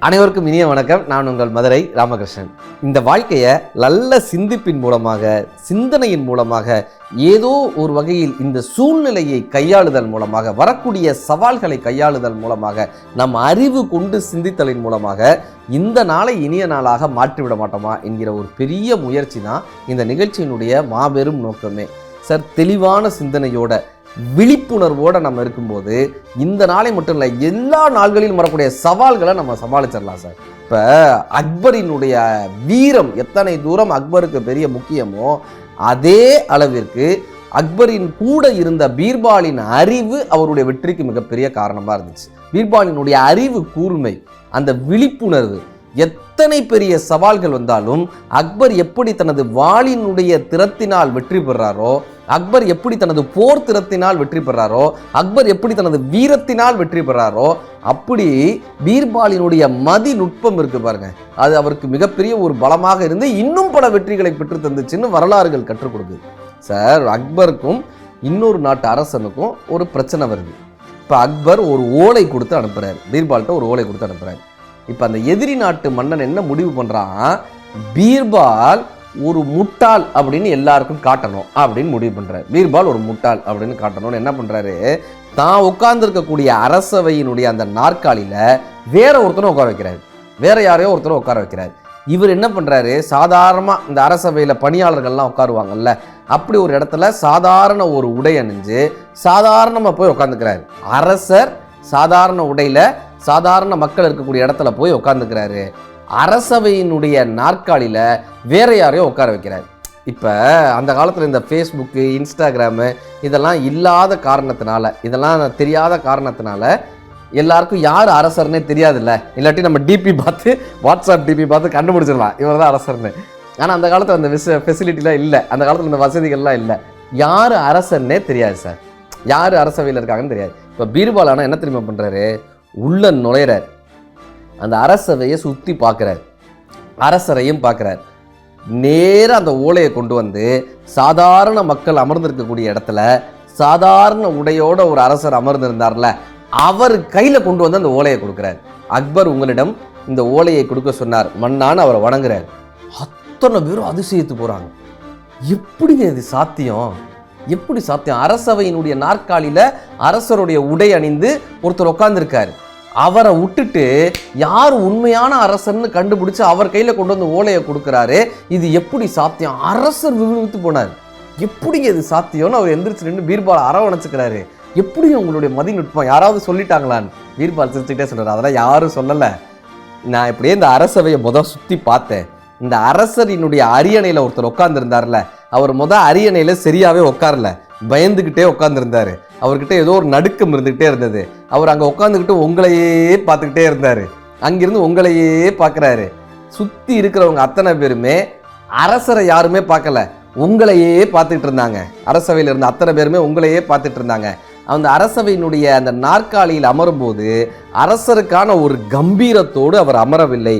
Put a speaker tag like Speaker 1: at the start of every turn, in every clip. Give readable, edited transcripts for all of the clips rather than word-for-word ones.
Speaker 1: அனைவருக்கும் இனிய வணக்கம். நான் உங்கள் மதுரை ராமகிருஷ்ணன். இந்த வாழ்க்கையை நல்ல சிந்திப்பின் மூலமாக, சிந்தனையின் மூலமாக, ஏதோ ஒரு வகையில் இந்த சூழ்நிலையை கையாளுதல் மூலமாக, வரக்கூடிய சவால்களை கையாளுதல் மூலமாக, நம் அறிவு கொண்டு சிந்தித்தலின் மூலமாக இந்த நாளை இனிய நாளாக மாற்றிவிட மாட்டோமா என்கிற ஒரு பெரிய முயற்சி தான் இந்த நிகழ்ச்சியினுடைய மாபெரும் நோக்கமே. சார், தெளிவான சிந்தனையோட, விழிப்புணர்வோடு நம்ம இருக்கும்போது இந்த நாளை மட்டும் இல்லை, எல்லா நாள்களிலும் வரக்கூடிய சவால்களை நம்ம சமாளிச்சிடலாம் சார். இப்போ அக்பரினுடைய வீரம் எத்தனை தூரம் அக்பருக்கு பெரிய முக்கியமோ, அதே அளவிற்கு அக்பரின் கூட இருந்த பீர்பாலின் அறிவு அவருடைய வெற்றிக்கு மிகப்பெரிய காரணமாக இருந்துச்சு. பீர்பாலினுடைய அறிவு கூர்மை, அந்த விழிப்புணர்வு, எத்தனை பெரிய சவால்கள் வந்தாலும் அக்பர் எப்படி தனது வாளினுடைய திறத்தினால் வெற்றி பெறாரோ, அக்பர் எப்படி தனது போர் திறத்தினால் வெற்றி பெறாரோ, அக்பர் எப்படி தனது வீரத்தினால் வெற்றி பெறாரோ, அப்படி பீர்பாலினுடைய மதி நுட்பம் இருக்கு பாருங்க, அது அவருக்கு மிகப்பெரிய ஒரு பலமாக இருந்து இன்னும் பல வெற்றிகளை பெற்று தந்துச்சுன்னு வரலாறுகள் கற்றுக் கொடுக்குது. சார், அக்பருக்கும் இன்னொரு நாட்டு அரசனுக்கும் ஒரு பிரச்சனை வருது. இப்போ அக்பர் ஒரு ஓலை கொடுத்து அனுப்புறாரு, பீர்பால்கிட்ட ஒரு ஓலை கொடுத்து அனுப்புறாரு. இப்போ அந்த எதிரி நாட்டு மன்னன் என்ன முடிவு பண்ணுறான், பீர்பால் ஒரு முட்டாள் அப்படின்னு எல்லாருக்கும் காட்டணும் அப்படின்னு முடிவு பண்ணுறாரு. பீர்பால் ஒரு முட்டாள் அப்படின்னு காட்டணும்னு என்ன பண்ணுறாரு, தான் உட்கார்ந்துருக்கக்கூடிய அரசவையினுடைய அந்த நாற்காலியில் வேற ஒருத்தனை உட்கார வைக்கிறாரு, வேற யாரையோ ஒருத்தனை உட்கார வைக்கிறாரு. இவர் என்ன பண்ணுறாரு, சாதாரணமாக இந்த அரசவையில் பணியாளர்கள்லாம் உட்காருவாங்கல்ல, அப்படி ஒரு இடத்துல சாதாரண ஒரு உடை அணிஞ்சு சாதாரணமாக போய் உட்காந்துக்கிறாரு. அரசர் சாதாரண உடையில் சாதாரண மக்கள் இருக்கக்கூடிய இடத்துல போய் உட்காந்துக்கிறாரு. அரசவையினுடைய நாற்காலியில் வேற யாரையோ உட்கார வைக்கிறார். இப்போ அந்த காலத்தில் இந்த ஃபேஸ்புக்கு, இன்ஸ்டாகிராமு இதெல்லாம் இல்லாத காரணத்தினால, இதெல்லாம் தெரியாத காரணத்தினால எல்லாருக்கும் யார் அரசர்னே தெரியாதுல்ல. இல்லாட்டி நம்ம டிபி பார்த்து, வாட்ஸ்அப் டிபி பார்த்து கண்டுபிடிச்சிடலாம் இவர் தான் அரசர்னு. ஆனால் அந்த காலத்தில் அந்த ஃபெசிலிட்டிலாம் இல்லை, அந்த காலத்தில் இந்த வசதிகள்லாம் இல்லை. யார் அரசர்னே தெரியாது சார், யார் அரசவையில் இருக்காங்கன்னு தெரியாது. இப்போ பீர்பால் ஆனால் என்ன தெரியுமா பண்ணுறாரு, உள்ள நுழையிறார், அந்த அரசவையை சுற்றி பார்க்குறார், அரசரையும் பார்க்குறார். நேராக அந்த ஓலையை கொண்டு வந்து சாதாரண மக்கள் அமர்ந்திருக்கக்கூடிய இடத்துல சாதாரண உடையோட ஒரு அரசர் அமர்ந்திருந்தார்ல, அவர் கையில் கொண்டு வந்து அந்த ஓலையை கொடுக்குறார். அக்பர் உங்களிடம் இந்த ஓலையை கொடுக்க சொன்னார் மன்னான்னு அவரை வணங்குறார். அத்தனை பேரும் அதிசயித்து போகிறாங்க. எப்படிங்க இது சாத்தியம், எப்படி சாத்தியம்? அரசவையினுடைய நாற்காலியில் அரசருடைய உடை அணிந்து ஒருத்தர் உட்கார்ந்துருக்காரு, அவரை விட்டுட்டு யார் உண்மையான அரசர்னு கண்டுபிடிச்சு அவர் கையில் கொண்டு வந்து ஓலையை கொடுக்குறாரு. இது எப்படி சாத்தியம்? அரசர் விழுவித்து போனார். எப்படிங்க இது சாத்தியம்னு அவர் எந்திரிச்சு நின்று பீர்பால் அரவணைச்சுக்கிறாரு. எப்படி உங்களுடைய மதிநுட்பம், யாராவது சொல்லிட்டாங்களான்னு? பீர்பால் சிரிச்சுக்கிட்டே சொல்கிறார், அதெல்லாம் யாரும் சொல்லலை, நான் இப்படியே இந்த அரசவையை சுற்றி பார்த்தேன். இந்த அரசரினுடைய அரியணையில் ஒருத்தர் உட்கார்ந்துருந்தார்ல, அவர் அரியணையில் சரியாகவே உட்காரல, பயந்துக்கிட்டே உட்காந்துருந்தாரு. அவர்கிட்ட ஏதோ ஒரு நடுக்கம் இருந்துக்கிட்டே இருந்தது. அவர் அங்கே உட்காந்துக்கிட்டு உங்களையே பார்த்துக்கிட்டே இருந்தார். அங்கிருந்து உங்களையே பார்க்குறாரு. சுற்றி இருக்கிறவங்க அத்தனை பேருமே அரசரை யாருமே பார்க்கல, உங்களையே பார்த்துட்டு இருந்தாங்க. அரசவையில் இருந்த அத்தனை பேருமே உங்களையே பார்த்துட்டு இருந்தாங்க. அந்த அரசவையினுடைய அந்த நாற்காலியில் அமரும்போது அரசருக்கான ஒரு கம்பீரத்தோடு அவர் அமரவில்லை.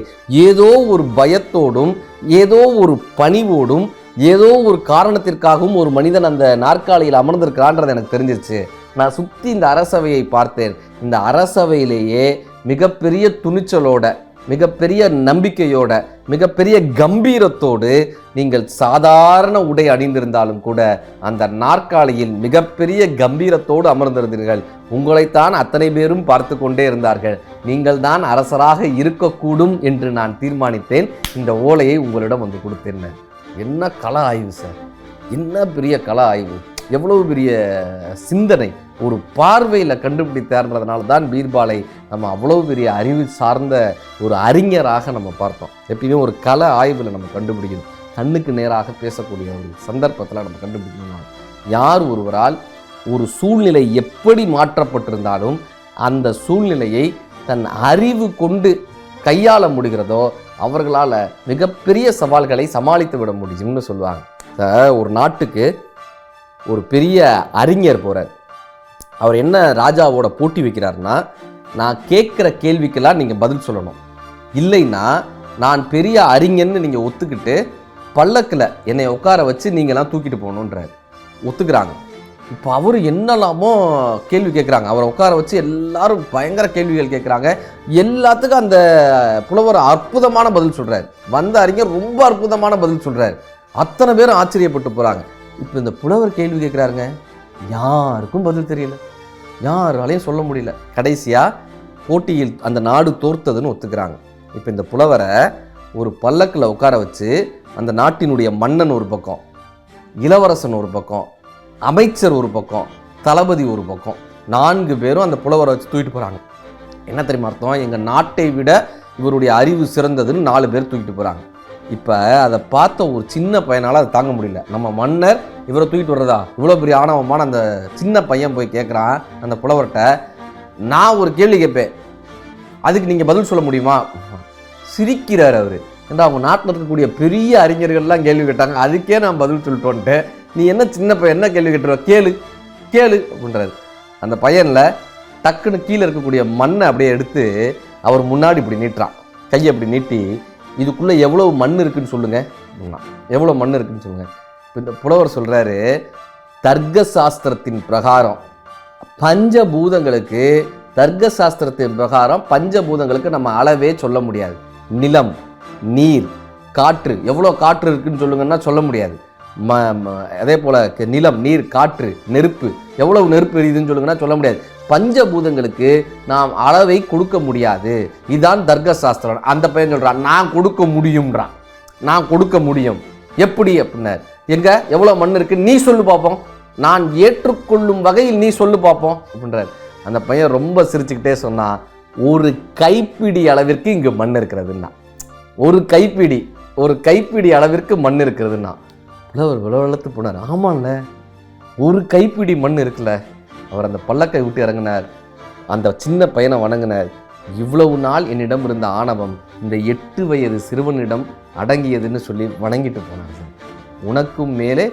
Speaker 1: ஏதோ ஒரு பயத்தோடும், ஏதோ ஒரு பணிவோடும், ஏதோ ஒரு காரணத்திற்காகவும் ஒரு மனிதன் அந்த நாற்காலியில் அமர்ந்திருக்கிறான்றது எனக்கு தெரிஞ்சிருச்சு. நான் சுற்றி இந்த அரசவையை பார்த்தேன். இந்த அரசவையிலேயே மிகப்பெரிய துணிச்சலோட, மிகப்பெரிய நம்பிக்கையோட, மிகப்பெரிய கம்பீரத்தோடு நீங்கள் சாதாரண உடை அணிந்திருந்தாலும் கூட அந்த நாற்காலியில் மிகப்பெரிய கம்பீரத்தோடு அமர்ந்திருந்தீர்கள். உங்களைத்தான் அத்தனை பேரும் பார்த்து கொண்டே இருந்தார்கள். நீங்கள் தான் அரசராக இருக்கக்கூடும் என்று நான் தீர்மானித்தேன். இந்த ஓலையை உங்களிடம் வந்து கொடுத்தேன். என்ன கள ஆய்வு சார், என்ன பெரிய கள ஆய்வு, எவ்வளவு பெரிய சிந்தனை ஒரு பார்வையில் கண்டுபிடித்தார்ன்றதுனால தான் பீர்பாலை நம்ம அவ்வளோ பெரிய அறிவு சார்ந்த ஒரு அறிஞராக நம்ம பார்த்தோம். எப்பயுமே ஒரு கள ஆய்வில் நம்ம கண்டுபிடிக்கணும், கண்ணுக்கு நேராக பேசக்கூடிய ஒரு சந்தர்ப்பத்தில் நம்ம கண்டுபிடிக்கணும். யார் ஒருவரால் ஒரு சூழ்நிலை எப்படி மாற்றப்பட்டிருந்தாலும் அந்த சூழ்நிலையை தன் அறிவு கொண்டு கையாள முடிகிறதோ அவர்களால் மிகப்பெரிய சவால்களை சமாளித்து விட முடியும்னு சொல்லுவாங்க. ஒரு நாட்டுக்கு ஒரு பெரிய அறிஞர் போகிறார். அவர் என்ன ராஜாவோட போட்டி வைக்கிறாருன்னா, நான் கேட்குற கேள்விக்கெல்லாம் நீங்கள் பதில் சொல்லணும், இல்லைன்னா நான் பெரிய அறிஞன்னு நீங்கள் ஒத்துக்கிட்டு பல்லக்கில் என்னை உட்கார வச்சு நீங்கள்லாம் தூக்கிட்டு போகணுன்றார். ஒத்துக்கிறாங்க. இப்போ அவர் என்னெல்லாமோ கேள்வி கேட்குறாங்க. அவரை உட்கார வச்சு எல்லாரும் பயங்கர கேள்விகள் கேட்குறாங்க. எல்லாத்துக்கும் அந்த புலவர் அற்புதமான பதில் சொல்கிறார். வந்த அறிஞர் ரொம்ப அற்புதமான பதில் சொல்கிறார். அத்தனை பேரும் ஆச்சரியப்பட்டு போகிறாங்க. இப்போ இந்த புலவர் கேள்வி கேட்குறாருங்க, யாருக்கும் பதில் தெரியல, யாராலையும் சொல்ல முடியல. கடைசியாக போட்டியில் அந்த நாடு தோர்த்ததுன்னு ஒத்துக்கிறாங்க. இப்போ இந்த புலவரை ஒரு பல்லக்கில் உட்கார வச்சு அந்த நாட்டினுடைய மன்னன் ஒரு பக்கம், இளவரசன் ஒரு பக்கம், அமைச்சர் ஒரு பக்கம், தளபதி ஒரு பக்கம், 4 பேரும் அந்த புலவரை வச்சு தூக்கிட்டு போகிறாங்க. என்ன தெரியுமா அர்த்தம்? எங்கள் நாட்டை விட இவருடைய அறிவு சிறந்ததுன்னு 4 பேர் தூக்கிட்டு போகிறாங்க. இப்போ அதை பார்த்த ஒரு சின்ன பையனால் அதை தாங்க முடியல. நம்ம மன்னர் இவரை தூக்கிட்டு வர்றதா? இவ்வளோ பெரிய ஆணவமான அந்த சின்ன பையன் போய் கேட்குறான் அந்த புலவர்கிட்ட, நான் ஒரு கேள்வி கேட்பேன், அதுக்கு நீங்கள் பதில் சொல்ல முடியுமா? சிரிக்கிறார் அவர். ஏன்னா அவங்க நாட்டில் இருக்கக்கூடிய பெரிய அறிஞர்கள்லாம் கேள்வி கேட்டாங்க, அதுக்கே நான் பதில் சொல்லிட்டு வந்துட்டேன், நீ என்ன சின்ன பையன் என்ன கேள்வி கேட்டுருவ, கேளு கேளு அப்படின்றாரு. அந்த பையனில் டக்குன்னு கீழே இருக்கக்கூடிய மண்ணை அப்படியே எடுத்து அவர் முன்னாடி இப்படி நீட்டுறான். கையை அப்படி நீட்டி, இதுக்குள்ளே எவ்வளோ மண் இருக்குன்னு சொல்லுங்கள் அப்படின்னா. எவ்வளோ மண் இருக்குன்னு சொல்லுங்கள். இப்போ இந்த புலவர் சொல்கிறாரு, தர்க்க சாஸ்திரத்தின் பிரகாரம் பஞ்சபூதங்களுக்கு, தர்க்க சாஸ்திரத்தின் பிரகாரம் பஞ்சபூதங்களுக்கு நம்ம அளவே சொல்ல முடியாது. நிலம், நீர், காற்று, எவ்வளோ காற்று இருக்குன்னு சொல்லுங்கன்னா சொல்ல முடியாது. அதே போல் நிலம், நீர், காற்று, நெருப்பு, எவ்வளவு நெருப்பு எரியுதுன்னு சொல்லுங்கன்னா சொல்ல முடியாது. பஞ்சபூதங்களுக்கு நாம் அளவை கொடுக்க முடியாது. இதுதான் தர்க்க சாஸ்திரம். அந்த பையன் சொல்கிறான், நான் கொடுக்க முடியும்ன்றான். நான் கொடுக்க முடியும். எப்படி அப்படின்னார். எங்க எவ்வளோ மண் இருக்குது நீ சொல்லு பார்ப்போம், நான் ஏற்றுக்கொள்ளும் வகையில் நீ சொல்லு பார்ப்போம் அப்படின்றார். அந்த பையன் ரொம்ப சிரிச்சுக்கிட்டே சொன்னான், ஒரு கைப்பிடி அளவிற்கு இங்கே மண் இருக்கிறதுன்னா. ஒரு கைப்பிடி அளவிற்கு மண் இருக்கிறதுன்னா. புலவர் விளவெழுத்து போனார். ஆமாம்ல, ஒரு கைப்பிடி மண் இருக்குல்ல. அவர் அந்த பல்லக்கை விட்டு இறங்கினார். அந்த சின்ன பையனை வணங்கினார். இவ்வளவு நாள் என்னிடம் இருந்த ஆணவம் இந்த 8 வயது சிறுவனிடம் அடங்கியதுன்னு சொல்லி வணங்கிட்டு போனார். உனக்கும் மேலே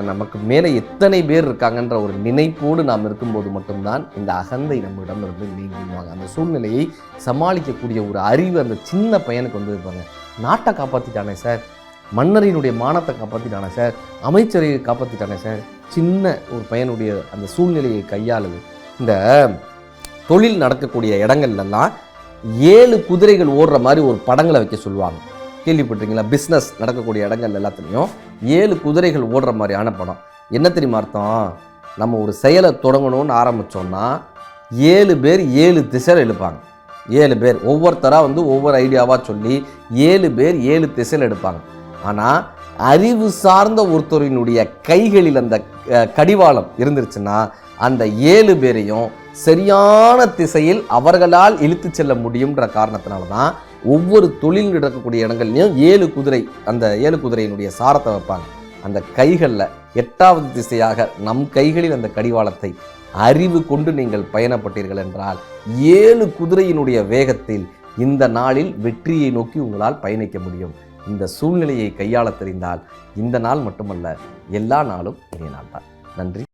Speaker 1: நமக்கு மேலே எத்தனை பேர் இருக்காங்கன்ற ஒரு நினைப்போடு நாம் இருக்கும்போது மட்டும்தான் இந்த அகந்தை நம்மிடம் இருந்து நீங்குவாங்க. அந்த சூழ்நிலையை சமாளிக்கக்கூடிய ஒரு அறிவு அந்த சின்ன பையனுக்கு வந்து இருப்பாங்க. நாட்டை காப்பாற்றிட்டானே சார், மன்னரினுடைய மானத்தை காப்பாற்றிட்டானே சார், அமைச்சரை காப்பாற்றிட்டானே சார். சின்ன ஒரு பையனுடைய அந்த சூழ்நிலையை கையாளுது. இந்த தொழில் நடக்கக்கூடிய இடங்கள்லாம் 7 குதிரைகள் ஓடுற மாதிரி ஒரு படங்களை வைக்க சொல்லுவாங்க. கேள்விப்பட்டிருக்கீங்களா? பிஸ்னஸ் நடக்கக்கூடிய இடங்கள் எல்லாத்துலேயும் 7 குதிரைகள் ஓடுற மாதிரியான படம். என்ன தெரியுமா அர்த்தம்? நம்ம ஒரு செயலை தொடங்கணும்னு ஆரம்பித்தோம்னா 7 பேர் 7 திசையில் எழுப்பாங்க. 7 பேர் ஒவ்வொருத்தராக வந்து ஒவ்வொரு ஐடியாவாக சொல்லி 7 பேர் 7 திசையில் எடுப்பாங்க. ஆனால் அறிவு சார்ந்த ஒருத்தரினுடைய கைகளில் அந்த கடிவாளம் இருந்துருச்சுன்னா அந்த 7 பேரையும் சரியான திசையில் அவர்களால் இழுத்து செல்ல முடியும்ன்ற காரணத்தினால தான் ஒவ்வொரு தொழில் நடக்கக்கூடிய இடங்கள்லையும் 7 குதிரை, அந்த 7 குதிரையினுடைய சாரத்தை வைப்பாங்க. அந்த கைகளில் 8வது திசையாக நம் கைகளில் அந்த கடிவாளத்தை அறிவு கொண்டு நீங்கள் பயணப்பட்டீர்கள் என்றால் 7 குதிரையினுடைய வேகத்தில் இந்த நாளில் வெற்றியை நோக்கி உங்களால் பயணிக்க முடியும். இந்த சூழ்நிலையை கையாள தெரிந்தால் இந்த நாள் மட்டுமல்ல, எல்லா நாளும் இனிய நாள் தான். நன்றி.